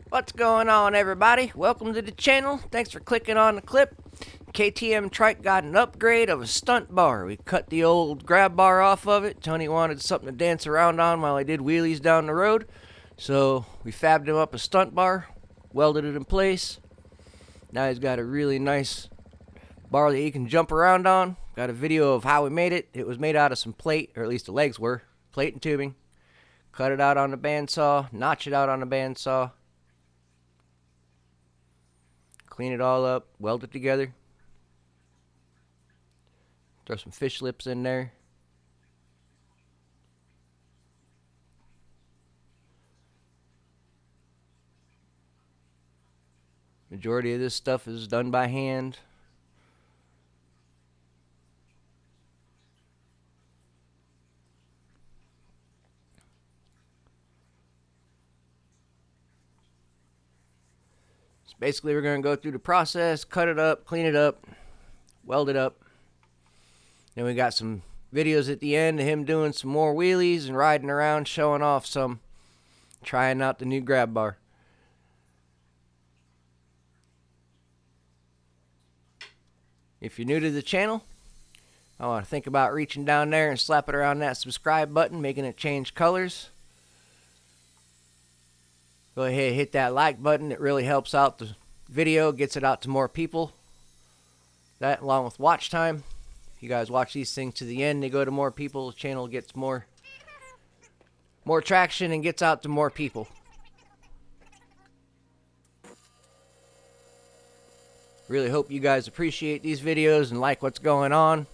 What's going on, everybody? Welcome to the channel. Thanks for clicking on the clip. KTM Trike got an upgrade of a stunt bar. We cut the old grab bar off of it. Tony wanted something to dance around on while I did wheelies down the road. So we fabbed him up a stunt bar, welded it in place. Now he's got a really nice bar that he can jump around on. Got a video of how we made it. It was made out of some plate, or at least the legs were, plate and tubing. Cut it out on the bandsaw, notch it out on the bandsaw. Clean it all up, weld it together. Throw some fish lips in there. Majority of this stuff is done by hand. So basically we're going to go through the process, cut it up, clean it up, weld it up. Then we got some videos at the end of him doing some more wheelies and riding around, showing off some, trying out the new grab bar. If you're new to the channel, I want to think about reaching down there and slapping around that subscribe button, making it change colors. Go ahead and hit that like button. It really helps out the video, gets it out to more people. That along with watch time. If you guys watch these things to the end, they go to more people. The channel gets more traction and gets out to more people. Really hope you guys appreciate these videos and like what's going on.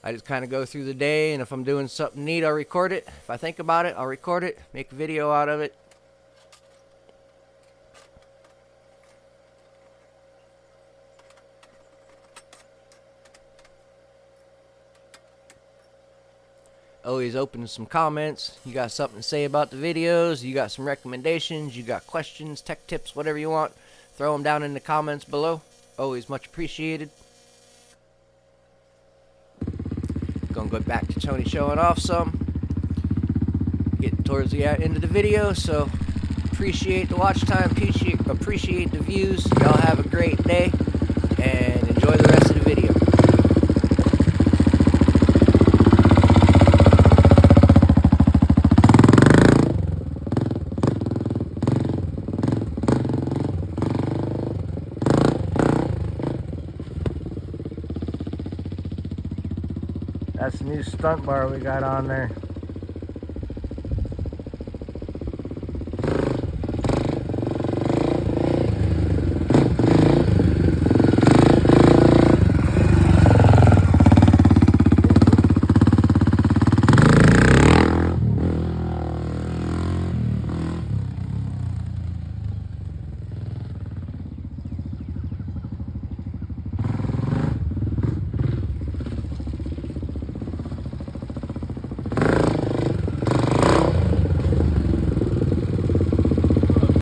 I just kind of go through the day, and if I'm doing something neat, I'll record it. If I think about it, I'll record it, make a video out of it. Always open to some comments. You got something to say about the videos, you got some recommendations, you got questions, tech tips, whatever you want, throw them down in the comments below. Always much appreciated. Gonna go back to Tony showing off some. Getting towards the end of the video, so appreciate the watch time, appreciate the views. Y'all have a great day and enjoy the rest of the video. That's the new stunt bar we got on there.